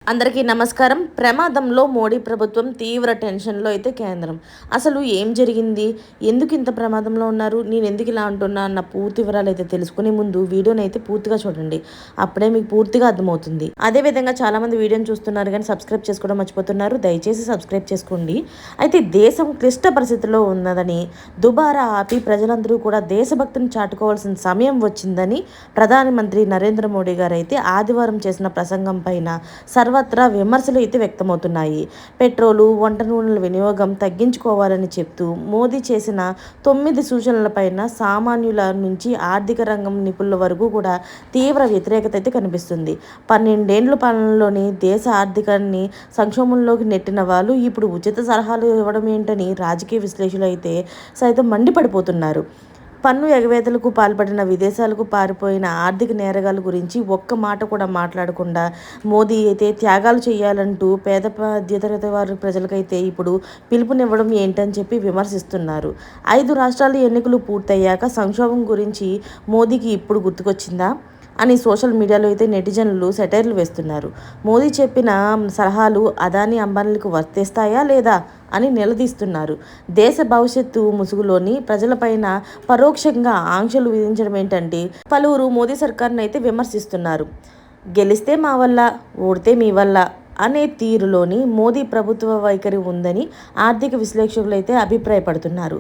అందరికీ నమస్కారం. ప్రమాదంలో మోడీ ప్రభుత్వం తీవ్ర టెన్షన్‌లో అయితే కేంద్రం. అసలు ఏం జరిగింది? ఎందుకు ఇంత ప్రమాదంలో ఉన్నారు? నేను ఎందుకు ఇలా అంటున్నా అన్న పూర్తి వివరాలు అయితే తెలుసుకునే ముందు వీడియోని అయితే పూర్తిగా చూడండి. అప్పుడే మీకు పూర్తిగా అర్థమవుతుంది. అదే విధంగా చాలామంది వీడియోని చూస్తున్నారు కానీ సబ్స్క్రైబ్ చేసుకోవడం మర్చిపోతున్నారు. దయచేసి సబ్స్క్రైబ్ చేసుకోండి. అయితే దేశం క్లిష్ట పరిస్థితిలో ఉన్నదని దుబారా ఆపి ప్రజలందరూ కూడా దేశభక్తిని చాటుకోవాల్సిన సమయం వచ్చిందని ప్రధానమంత్రి నరేంద్ర మోడీ గారు అయితే ఆదివారం చేసిన ప్రసంగం పైన సర్వత్రా విమర్శలు అయితే వ్యక్తమవుతున్నాయి. పెట్రోలు, వంట నూనెల వినియోగం తగ్గించుకోవాలని చెప్తూ మోదీ చేసిన 9 సూచనలపైన సామాన్యుల నుంచి ఆర్థిక రంగం నిపుణుల వరకు కూడా తీవ్ర వ్యతిరేకత అయితే కనిపిస్తుంది. 12 ఏళ్ల పాలనలోని దేశ ఆర్థికాన్ని సంక్షోభంలోకి నెట్టిన వాళ్ళు ఇప్పుడు ఉచిత సలహాలు ఇవ్వడం ఏంటని రాజకీయ విశ్లేషకులు అయితే సైతం మండిపడిపోతున్నారు. పన్ను ఎగవేతలకు పాల్పడిన విదేశాలకు పారిపోయిన ఆర్థిక నేరగాళ్ల గురించి ఒక్క మాట కూడా మాట్లాడకుండా మోదీ అయితే త్యాగాలు చేయాలంటూ పేద మధ్యతరగతి వారి ప్రజలకైతే ఇప్పుడు పిలుపునివ్వడం ఏంటని చెప్పి విమర్శిస్తున్నారు. 5 రాష్ట్రాల ఎన్నికలు పూర్తయ్యాక సంక్షోభం గురించి మోదీకి ఇప్పుడు గుర్తుకొచ్చిందా అని సోషల్ మీడియాలో అయితే నెటిజన్లు సెటైర్లు వేస్తున్నారు. మోదీ చెప్పిన సలహాలు అదానీ అంబానీలకు వర్తిస్తాయా లేదా అని నిలదీస్తున్నారు. దేశ భవిష్యత్తు ముసుగులోని ప్రజలపైన పరోక్షంగా ఆంక్షలు విధించడం ఏంటంటే పలువురు మోదీ సర్కార్ని అయితే విమర్శిస్తున్నారు. గెలిస్తే మా వల్ల, ఓడితే మీ వల్ల అనే తీరులోని మోదీ ప్రభుత్వ వైఖరి ఉందని ఆర్థిక విశ్లేషకులు అయితే అభిప్రాయపడుతున్నారు.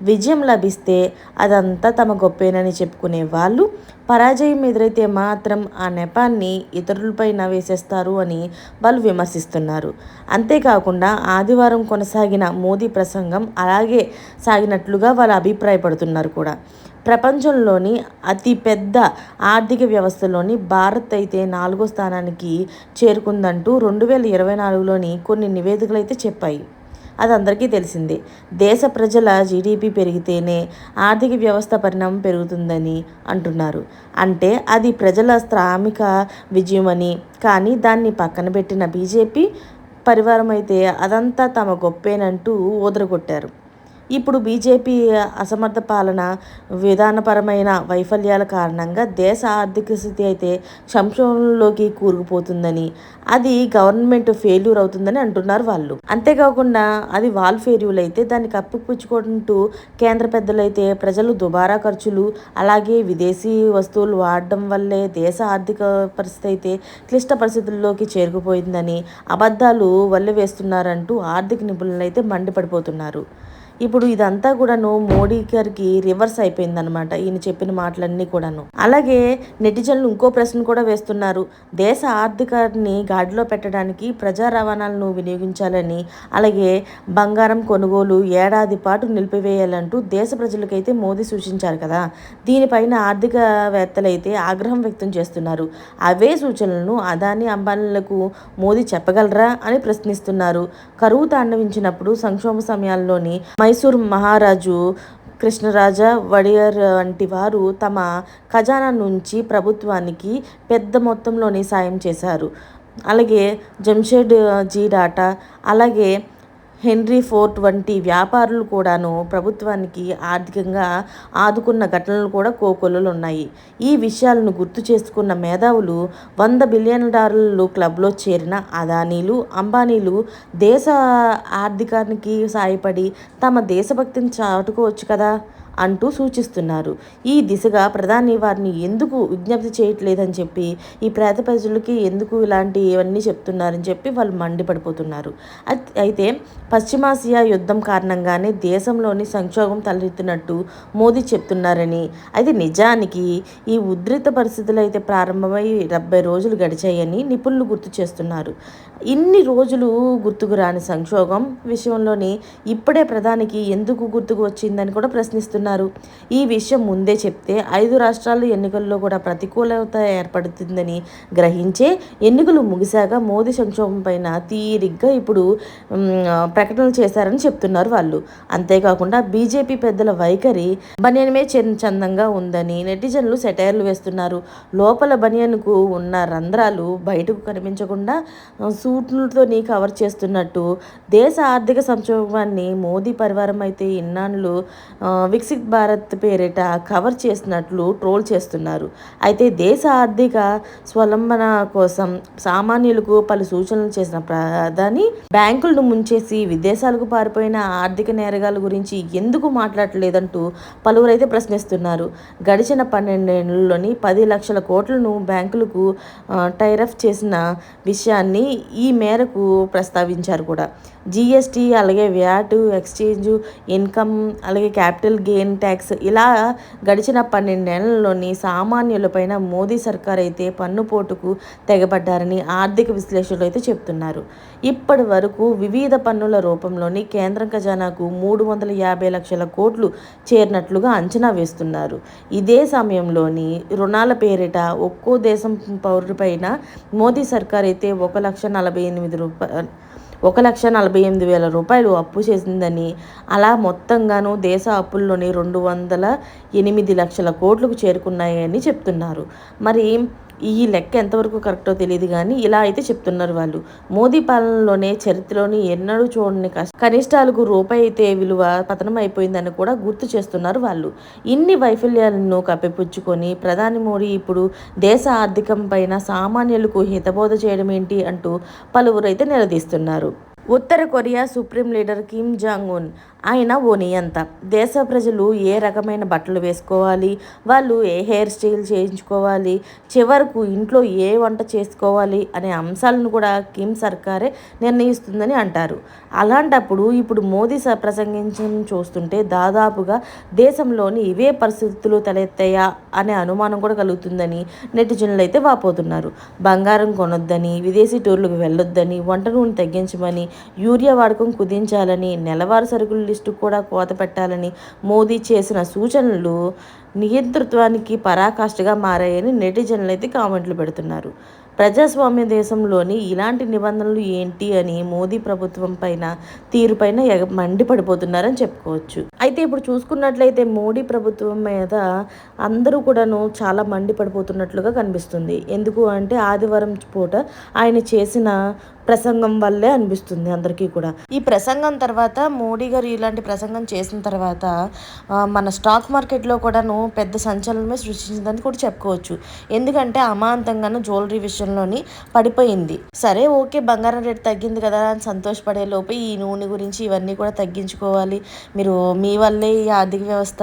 విజయం లభిస్తే అదంతా తమ గొప్పేనని చెప్పుకునే వాళ్ళు పరాజయం ఎదురైతే మాత్రం ఆ నెపాన్ని ఇతరులపైన వేసేస్తారు అని వాళ్ళు విమర్శిస్తున్నారు. అంతేకాకుండా ఆదివారం కొనసాగిన మోదీ ప్రసంగం అలాగే సాగినట్లుగా వాళ్ళు అభిప్రాయపడుతున్నారు కూడా. ప్రపంచంలోని అతిపెద్ద ఆర్థిక వ్యవస్థలోని భారత్ అయితే 4వ స్థానానికి చేరుకుందంటూ 2024లోని కొన్ని నివేదికలు అయితే చెప్పాయి. అది అందరికీ తెలిసిందే. దేశ ప్రజల జీడిపి పెరిగితేనే ఆర్థిక వ్యవస్థ పరిణామం పెరుగుతుందని అంటున్నారు. అంటే అది ప్రజల శ్రామిక విజయమని. కానీ దాన్ని పక్కన పెట్టిన బీజేపీ పరివారం అయితే అదంతా తమ గొప్పేనంటూ ఊదరగొట్టారు. ఇప్పుడు బీజేపీ అసమర్థ పాలన, విధానపరమైన వైఫల్యాల కారణంగా దేశ ఆర్థిక స్థితి అయితే సంక్షోభంలోకి కూరుకుపోతుందని, అది గవర్నమెంట్ ఫెయిల్యూర్ అవుతుందని అంటున్నారు వాళ్ళు. అంతేకాకుండా అది వాల్ ఫెయిల్యూర్ అయితే దాన్ని కప్పిపుచ్చుకుంటూ కేంద్ర పెద్దలైతే ప్రజలు దుబారా ఖర్చులు అలాగే విదేశీ వస్తువులు వాడడం వల్లే దేశ ఆర్థిక పరిస్థితి అయితే క్లిష్ట పరిస్థితుల్లోకి చేరుకుపోయిందని అబద్ధాలు వల్లెవేస్తున్నారంటూ ఆర్థిక నిపుణులు అయితే మండిపడిపోతున్నారు. ఇప్పుడు ఇదంతా కూడాను మోడీ గారికి రివర్స్ అయిపోయిందనమాట, ఈయన చెప్పిన మాటలన్నీ కూడాను. అలాగే నెటిజన్లు ఇంకో ప్రశ్న కూడా వేస్తున్నారు. దేశ ఆర్థికాన్ని గాడిలో పెట్టడానికి ప్రజా రవాణాలను వినియోగించాలని, అలాగే బంగారం కొనుగోలు ఏడాది పాటు నిలిపివేయాలంటూ దేశ ప్రజలకైతే మోదీ సూచించారు కదా. దీనిపైన ఆర్థికవేత్తలైతే ఆగ్రహం వ్యక్తం చేస్తున్నారు. అవే సూచనలను అదానీ అంబానీలకు మోదీ చెప్పగలరా అని ప్రశ్నిస్తున్నారు. కరువు తాండవించినప్పుడు సంక్షోభ సమయాల్లోని మైసూర్ మహారాజు కృష్ణరాజ వడియర్ వంటి వారు తమ ఖజానా నుంచి ప్రభుత్వానికి పెద్ద మొత్తంలోని సాయం చేశారు. అలాగే జంషెడ్ జీ టాటా, అలాగే హెన్రీ ఫోర్డ్ వంటి వ్యాపారులు కూడాను ప్రభుత్వానికి ఆర్థికంగా ఆదుకున్న ఘటనలు కూడా కోకొల్లలు ఉన్నాయి. ఈ విషయాలను గుర్తు చేసుకున్న మేధావులు $100 బిలియన్ క్లబ్లో చేరిన అదానీలు, అంబానీలు దేశ ఆర్థికానికి సాయపడి తమ దేశభక్తిని చాటుకోవచ్చు కదా అంటూ సూచిస్తున్నారు. ఈ దిశగా ప్రధాని వారిని ఎందుకు విజ్ఞప్తి చేయట్లేదని చెప్పి, ఈ పేద ప్రజలకి ఎందుకు ఇలాంటివన్నీ చెప్తున్నారని చెప్పి వాళ్ళు మండిపడిపోతున్నారు. అయితే పశ్చిమాసియా యుద్ధం కారణంగానే దేశంలోని సంక్షోభం తలెత్తినట్టు మోదీ చెప్తున్నారని, అయితే నిజానికి ఈ ఉద్రిక్త పరిస్థితులు అయితే ప్రారంభమై 70 రోజులు గడిచాయని నిపుణులు గుర్తు చేస్తున్నారు. ఇన్ని రోజులు గుర్తుకు రాని సంక్షోభం విషయంలోని ఇప్పుడే ప్రధానికి ఎందుకు గుర్తుకు వచ్చిందని కూడా ప్రశ్నిస్తున్నారు. ఈ విషయం ముందే చెప్తే 5 రాష్ట్రాల ఎన్నికల్లో కూడా ప్రతికూలత ఏర్పడుతుందని గ్రహించే ఎన్నికలు ముగిశాక మోదీ సంక్షోభం పైన తీరిగ్గా ఇప్పుడు ప్రకటనలు చేశారని చెప్తున్నారు వాళ్ళు. అంతేకాకుండా బీజేపీ పెద్దల వైఖరి బనియనమే చందంగా ఉందని నెటిజన్లు సెటైర్లు వేస్తున్నారు. లోపల బనియన్కు ఉన్న రంధ్రాలు బయటకు కనిపించకుండా సూట్లతో కవర్ చేస్తున్నట్టు దేశ ఆర్థిక సంక్షోభాన్ని మోదీ పరివారం అయితే ఇన్నాళ్ళు వికసిత్ భారత్ పేరిట కవర్ చేసినట్లు ట్రోల్ చేస్తున్నారు. అయితే దేశ ఆర్థిక స్వలంబన కోసం సామాన్యులకు పలు సూచనలు చేసిన ప్రధాని బ్యాంకులను ముంచేసి విదేశాలకు పారిపోయిన ఆర్థిక నేరగాల గురించి ఎందుకు మాట్లాడలేదంటూ పలువురైతే ప్రశ్నిస్తున్నారు. గడిచిన 12 ఏళ్లలోని 10 లక్షల కోట్లను బ్యాంకులకు టైరఫ్ చేసిన విషయాన్ని ఈ మేరకు ప్రస్తావించారు కూడా. జీఎస్టీ, అలాగే వ్యాట్, ఎక్స్చేంజ్ ఇన్కమ్, అలాగే క్యాపిటల్ గెయిన్ ట్యాక్స్ ఇలా గడిచిన 12 ఏళ్లలోని సామాన్యులపైన మోదీ సర్కార్ అయితే పన్నుపోటుకు తెగబడ్డారని ఆర్థిక విశ్లేషకులు అయితే చెప్తున్నారు. ఇప్పటి వరకు వివిధ పన్నుల రూపంలోని కేంద్ర ఖజానాకు 350 లక్షల కోట్లు చేరినట్లుగా అంచనా వేస్తున్నారు. ఇదే సమయంలోని రుణాల పేరిట ఒక్కో దేశం పౌరుడిపైన మోదీ సర్కార్ అయితే 1,48,000 రూపాయలు అప్పు చేసిందని, అలా మొత్తంగాను దేశ అప్పుల్లోని 208 లక్షల కోట్లకు చేరుకున్నాయని చెప్తున్నారు. మరి ఈ లెక్క ఎంతవరకు కరెక్టో తెలియదు కానీ ఇలా అయితే చెప్తున్నారు వాళ్ళు. మోదీ పాలనలోనే చరిత్రలోని ఎన్నడూ చూడని కనిష్టాలకు రూపాయి అయితే విలువ పతనం అయిపోయిందని కూడా గుర్తు చేస్తున్నారు వాళ్ళు. ఇన్ని వైఫల్యాలను కప్పిపుచ్చుకొని ప్రధాని మోడీ ఇప్పుడు దేశ ఆర్థికం పైన సామాన్యులకు హితబోధ చేయడం ఏంటి అంటూ పలువురు అయితే నిలదీస్తున్నారు. ఉత్తర Korea supreme leader Kim Jong Un ఆయన ఓ నియంత. దేశ ప్రజలు ఏ రకమైన బట్టలు వేసుకోవాలి, వాళ్ళు ఏ హెయిర్ స్టైల్ చేయించుకోవాలి, చివరకు ఇంట్లో ఏ వంట చేసుకోవాలి అనే అంశాలను కూడా కిమ్ సర్కారే నిర్ణయిస్తుందని అంటారు. అలాంటప్పుడు ఇప్పుడు మోదీ ప్రసంగించడం చూస్తుంటే దాదాపుగా దేశంలోని ఇవే పరిస్థితులు తలెత్తాయా అనే అనుమానం కూడా కలుగుతుందని నెటిజన్లు అయితే వాపోతున్నారు. బంగారం కొనొద్దని, విదేశీ టూర్లకు వెళ్ళొద్దని, వంట నూనె తగ్గించమని, యూరియా వాడకం కుదించాలని, నెలవారీ సరుకుల లిస్టు కూడా కోత పెట్టాలని మోదీ చేసిన సూచనలు నియంతృత్వానికి పరాకాష్ఠగా మారాయని నెటిజన్లు అయితే కామెంట్లు పెడుతున్నారు. ప్రజాస్వామ్య దేశంలోని ఇలాంటి నిబంధనలు ఏంటి అని మోదీ ప్రభుత్వం పైన తీరుపైన మండిపడిపోతున్నారని చెప్పుకోవచ్చు. అయితే ఇప్పుడు చూసుకున్నట్లయితే మోడీ ప్రభుత్వం మీద అందరూ కూడాను చాలా మండిపడిపోతున్నట్లుగా కనిపిస్తుంది. ఎందుకు అంటే ఆదివారం పూట ఆయన చేసిన ప్రసంగం వల్లే అనిపిస్తుంది అందరికీ కూడా. ఈ ప్రసంగం తర్వాత మోడీ గారు ఇలాంటి ప్రసంగం చేసిన తర్వాత మన స్టాక్ మార్కెట్లో కూడాను పెద్ద సంచలనమే సృష్టించిందని కూడా చెప్పుకోవచ్చు. ఎందుకంటే అమాంతంగాను జ్యువెలరీ విషయంలోని పడిపోయింది. సరే ఓకే, బంగారం రేటు తగ్గింది కదా అని సంతోషపడే లోపే ఈ నూనె గురించి ఇవన్నీ కూడా తగ్గించుకోవాలి, మీరు మీ వల్లే ఈ ఆర్థిక వ్యవస్థ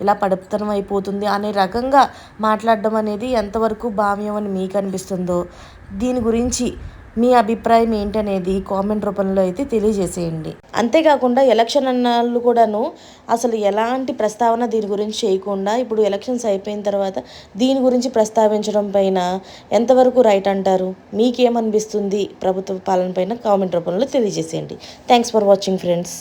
ఇలా పడిపోతనం అయిపోతుంది అనే రకంగా మాట్లాడడం అనేది ఎంతవరకు భావ్యం అని మీకు అనిపిస్తుందో, దీని గురించి మీ అభిప్రాయం ఏంటనేది కామెంట్ రూపంలో అయితే తెలియజేసేయండి. అంతేకాకుండా ఎలక్షన్ అన్నాళ్ళు కూడాను అసలు ఎలాంటి ప్రస్తావన దీని గురించి చేయకుండా ఇప్పుడు ఎలక్షన్స్ అయిపోయిన తర్వాత దీని గురించి ప్రస్తావించడం పైన ఎంతవరకు రైట్ అంటారు? మీకేమనిపిస్తుంది ప్రభుత్వ పాలన పైన కామెంట్ రూపంలో తెలియజేసేయండి. Thanks for watching friends.